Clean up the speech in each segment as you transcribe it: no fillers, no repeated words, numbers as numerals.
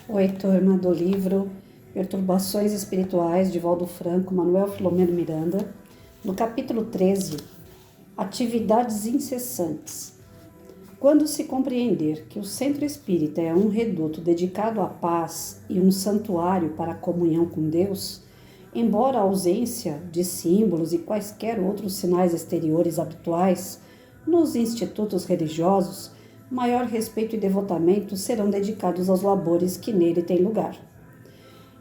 Oi, turma do livro Perturbações Espirituais, de Valdo Franco, Manuel Filomeno Miranda, no capítulo 13, Atividades Incessantes. Quando se compreender que o centro espírita é um reduto dedicado à paz e um santuário para a comunhão com Deus, embora a ausência de símbolos e quaisquer outros sinais exteriores habituais, nos institutos religiosos, maior respeito e devotamento serão dedicados aos labores que nele têm lugar.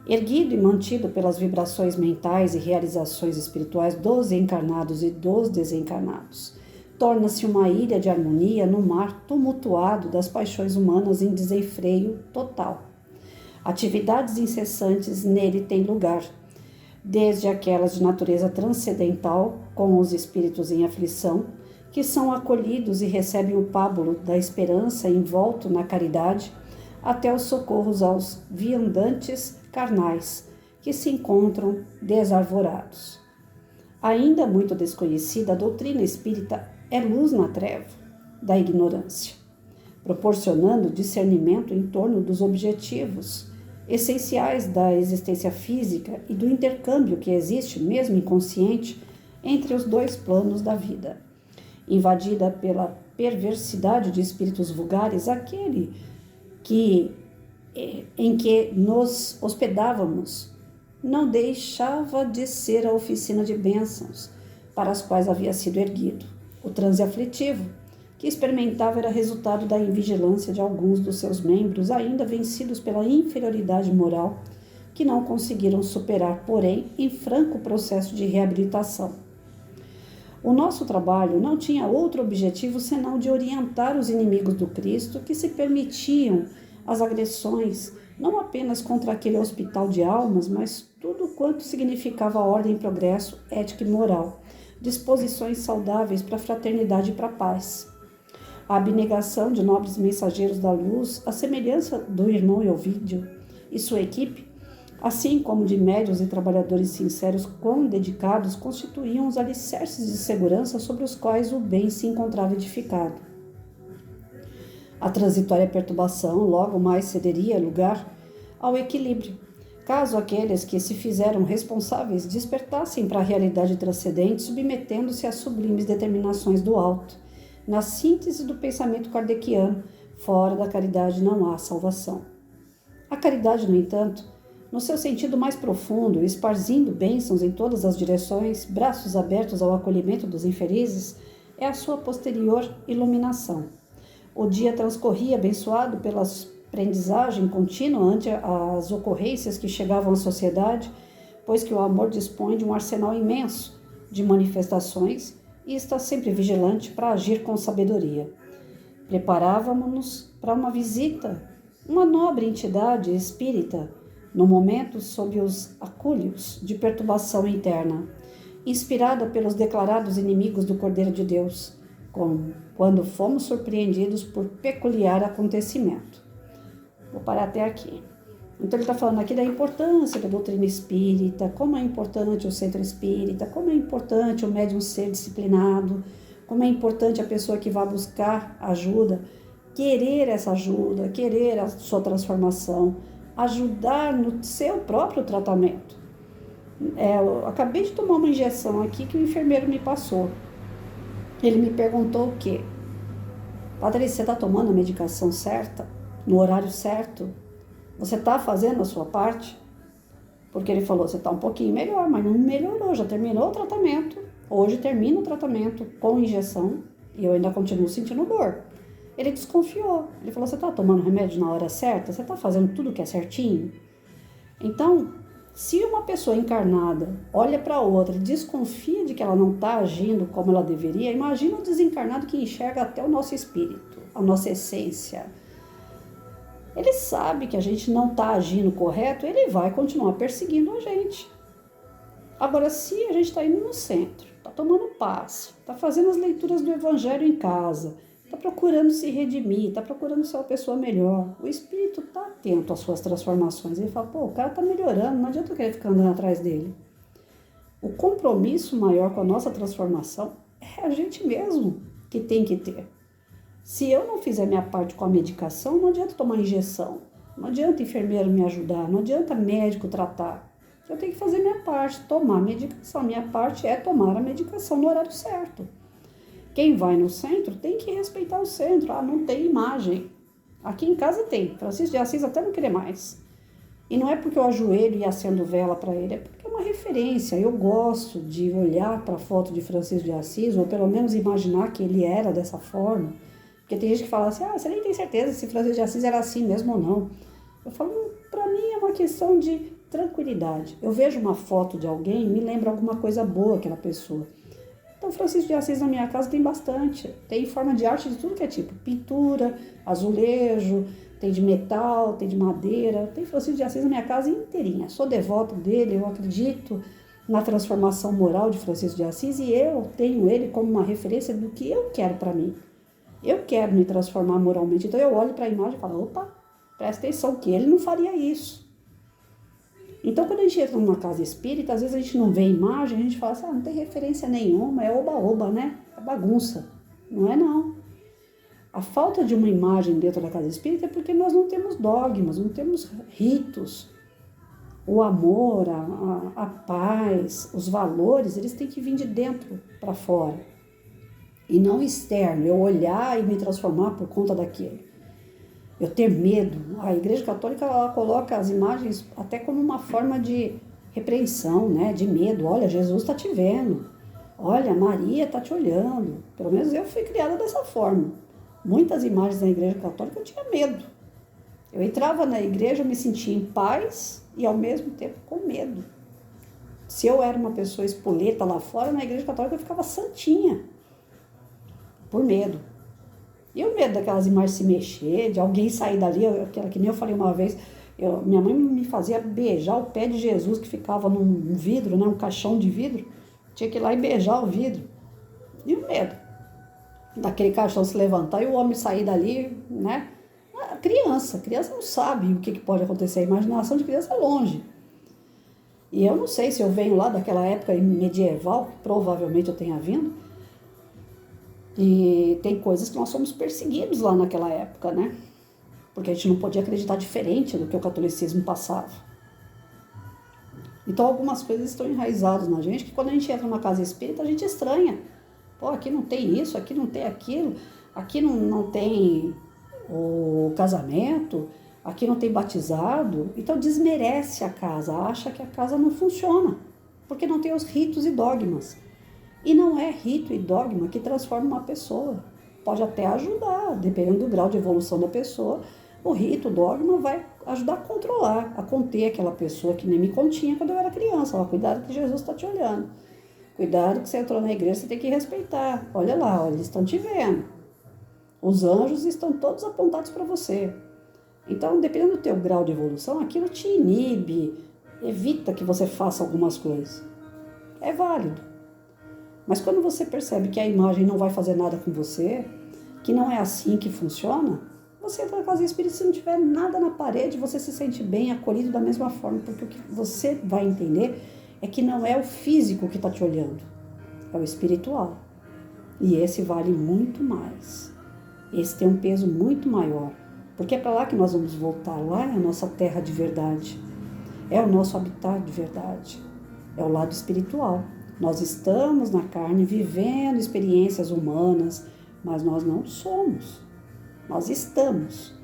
Erguido e mantido pelas vibrações mentais e realizações espirituais dos encarnados e dos desencarnados, torna-se uma ilha de harmonia no mar tumultuado das paixões humanas em desenfreio total. Atividades incessantes nele têm lugar, desde aquelas de natureza transcendental, com os espíritos em aflição, que são acolhidos e recebem o pábulo da esperança envolto na caridade, até os socorros aos viandantes carnais, que se encontram desarvorados. Ainda muito desconhecida, a doutrina espírita é luz na treva da ignorância, proporcionando discernimento em torno dos objetivos essenciais da existência física e do intercâmbio que existe, mesmo inconsciente, entre os dois planos da vida. Invadida pela perversidade de espíritos vulgares, aquele em que nos hospedávamos não deixava de ser a oficina de bênçãos para as quais havia sido erguido. O transe aflitivo que experimentava era resultado da invigilância de alguns dos seus membros, ainda vencidos pela inferioridade moral, que não conseguiram superar, porém, em franco processo de reabilitação. O nosso trabalho não tinha outro objetivo senão de orientar os inimigos do Cristo que se permitiam as agressões, não apenas contra aquele hospital de almas, mas tudo quanto significava ordem, progresso, ética e moral, disposições saudáveis para a fraternidade e para a paz. A abnegação de nobres mensageiros da luz, a semelhança do irmão Elvídio e sua equipe, assim como de médiuns e trabalhadores sinceros quão dedicados, constituíam os alicerces de segurança sobre os quais o bem se encontrava edificado. A transitória perturbação logo mais cederia lugar ao equilíbrio, caso aqueles que se fizeram responsáveis despertassem para a realidade transcendente, submetendo-se às sublimes determinações do alto. Na síntese do pensamento kardeciano, fora da caridade não há salvação. A caridade, no entanto, no seu sentido mais profundo, esparzindo bênçãos em todas as direções, braços abertos ao acolhimento dos infelizes, é a sua posterior iluminação. O dia transcorria abençoado pela aprendizagem contínua ante as ocorrências que chegavam à sociedade, pois que o amor dispõe de um arsenal imenso de manifestações e está sempre vigilante para agir com sabedoria. Preparávamos-nos para uma visita, uma nobre entidade espírita, no momento sob os acúlios de perturbação interna, inspirada pelos declarados inimigos do Cordeiro de Deus, quando fomos surpreendidos por peculiar acontecimento. Vou parar até aqui. Então ele está falando aqui da importância da doutrina espírita, como é importante o centro espírita, como é importante o médium ser disciplinado, como é importante a pessoa que vai buscar ajuda, querer essa ajuda, querer a sua transformação, ajudar no seu próprio tratamento. Eu acabei de tomar uma injeção aqui que o enfermeiro me passou. Ele me perguntou o quê? Patrícia, você está tomando a medicação certa? No horário certo? Você está fazendo a sua parte? Porque ele falou, você está um pouquinho melhor, mas não melhorou, já terminou o tratamento. Hoje termina o tratamento com injeção e eu ainda continuo sentindo dor. Ele desconfiou. Ele falou, você está tomando remédio na hora certa? Você está fazendo tudo que é certinho? Então, se uma pessoa encarnada olha para outra e desconfia de que ela não está agindo como ela deveria, imagina o desencarnado que enxerga até o nosso espírito, a nossa essência. Ele sabe que a gente não está agindo correto, ele vai continuar perseguindo a gente. Agora, se a gente está indo no centro, está tomando passe, está fazendo as leituras do Evangelho em casa, está procurando se redimir, está procurando ser uma pessoa melhor. O espírito está atento às suas transformações. Ele fala, o cara está melhorando, não adianta eu querer ficar andando atrás dele. O compromisso maior com a nossa transformação é a gente mesmo que tem que ter. Se eu não fizer minha parte com a medicação, não adianta tomar injeção. Não adianta enfermeiro me ajudar, não adianta médico tratar. Eu tenho que fazer minha parte, tomar a medicação. Minha parte é tomar a medicação no horário certo. Quem vai no centro tem que respeitar o centro. Ah, não tem imagem. Aqui em casa tem. Francisco de Assis até não querer mais. E não é porque eu ajoelho e acendo vela para ele, é porque é uma referência. Eu gosto de olhar para a foto de Francisco de Assis, ou pelo menos imaginar que ele era dessa forma. Porque tem gente que fala assim, você nem tem certeza se Francisco de Assis era assim mesmo ou não. Eu falo, para mim é uma questão de tranquilidade. Eu vejo uma foto de alguém e me lembra alguma coisa boa aquela pessoa. Então, Francisco de Assis na minha casa tem bastante. Tem forma de arte de tudo que é tipo. Pintura, azulejo, tem de metal, tem de madeira. Tem Francisco de Assis na minha casa inteirinha. Sou devota dele, eu acredito na transformação moral de Francisco de Assis e eu tenho ele como uma referência do que eu quero para mim. Eu quero me transformar moralmente. Então, eu olho para a imagem e falo, opa, presta atenção que ele não faria isso. Então, quando a gente entra numa casa espírita, às vezes a gente não vê a imagem, a gente fala assim, não tem referência nenhuma, é oba-oba, né? É bagunça. Não é, não. A falta de uma imagem dentro da casa espírita é porque nós não temos dogmas, não temos ritos. O amor, a paz, os valores, eles têm que vir de dentro para fora. E não externo, eu olhar e me transformar por conta daquilo. Eu ter medo. A Igreja Católica ela coloca as imagens até como uma forma de repreensão, né? De medo. Olha, Jesus está te vendo. Olha, Maria está te olhando. Pelo menos eu fui criada dessa forma. Muitas imagens da Igreja Católica eu tinha medo. Eu entrava na igreja, eu me sentia em paz e ao mesmo tempo com medo. Se eu era uma pessoa espoleta lá fora, na Igreja Católica eu ficava santinha. Por medo. E o medo daquelas imagens se mexer, de alguém sair dali, aquela que nem eu falei uma vez, minha mãe me fazia beijar o pé de Jesus que ficava num vidro, né, um caixão de vidro, tinha que ir lá e beijar o vidro. E o medo daquele caixão se levantar e o homem sair dali, né? A criança não sabe o que pode acontecer, a imaginação de criança é longe. E eu não sei se eu venho lá daquela época medieval, provavelmente eu tenha vindo, e tem coisas que nós somos perseguidos lá naquela época, né? Porque a gente não podia acreditar diferente do que o catolicismo passava. Então algumas coisas estão enraizadas na gente, que quando a gente entra numa casa espírita, a gente estranha. Pô, aqui não tem isso, aqui não tem aquilo, aqui não tem o casamento, aqui não tem batizado. Então desmerece a casa, acha que a casa não funciona, porque não tem os ritos e dogmas. E não é rito e dogma que transforma uma pessoa. Pode até ajudar, dependendo do grau de evolução da pessoa, o rito, o dogma vai ajudar a controlar, a conter aquela pessoa que nem me continha quando eu era criança. Ó, cuidado que Jesus está te olhando. Cuidado que você entrou na igreja, você tem que respeitar. Olha lá, eles estão te vendo. Os anjos estão todos apontados para você. Então, dependendo do teu grau de evolução, aquilo te inibe, evita que você faça algumas coisas. É válido. Mas quando você percebe que a imagem não vai fazer nada com você, que não é assim que funciona, você entra na casa espírita, se não tiver nada na parede, você se sente bem, acolhido da mesma forma, porque o que você vai entender é que não é o físico que está te olhando, é o espiritual. E esse vale muito mais. Esse tem um peso muito maior, porque é para lá que nós vamos voltar, lá é a nossa terra de verdade, é o nosso habitat de verdade, é o lado espiritual. Nós estamos na carne vivendo experiências humanas, mas nós não somos. Nós estamos.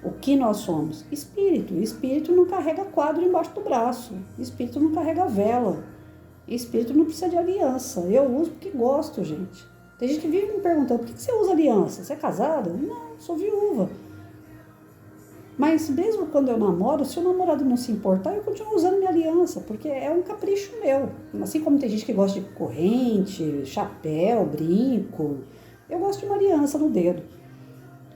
O que nós somos? Espírito. Espírito não carrega quadro embaixo do braço. Espírito não carrega vela. Espírito não precisa de aliança. Eu uso porque gosto, gente. Tem gente que vive me perguntando, por que você usa aliança? Você é casada? Não, sou viúva. Mas mesmo quando eu namoro, se o namorado não se importar, eu continuo usando minha aliança, porque é um capricho meu. Assim como tem gente que gosta de corrente, chapéu, brinco, eu gosto de uma aliança no dedo.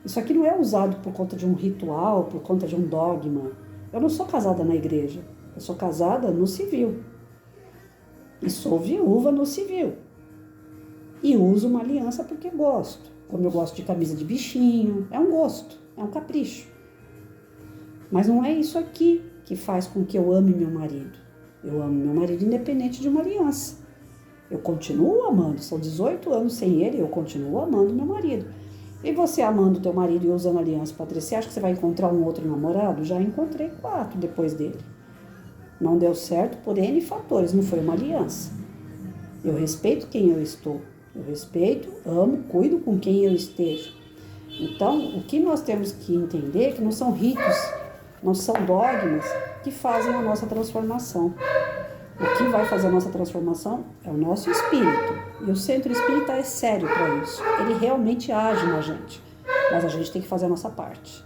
Isso aqui não é usado por conta de um ritual, por conta de um dogma. Eu não sou casada na igreja, eu sou casada no civil. E sou viúva no civil. E uso uma aliança porque gosto. Como eu gosto de camisa de bichinho, é um gosto, é um capricho. Mas não é isso aqui que faz com que eu ame meu marido. Eu amo meu marido independente de uma aliança. Eu continuo amando, são 18 anos sem ele, eu continuo amando meu marido. E você amando teu marido e usando aliança, Patrícia, você acha que você vai encontrar um outro namorado? Já encontrei 4 depois dele. Não deu certo por N fatores, não foi uma aliança. Eu respeito quem eu estou. Eu respeito, amo, cuido com quem eu esteja. Então, o que nós temos que entender é que não são ritos, não são dogmas que fazem a nossa transformação. O que vai fazer a nossa transformação é o nosso espírito. E o centro espírita é sério para isso. Ele realmente age na gente. Mas a gente tem que fazer a nossa parte.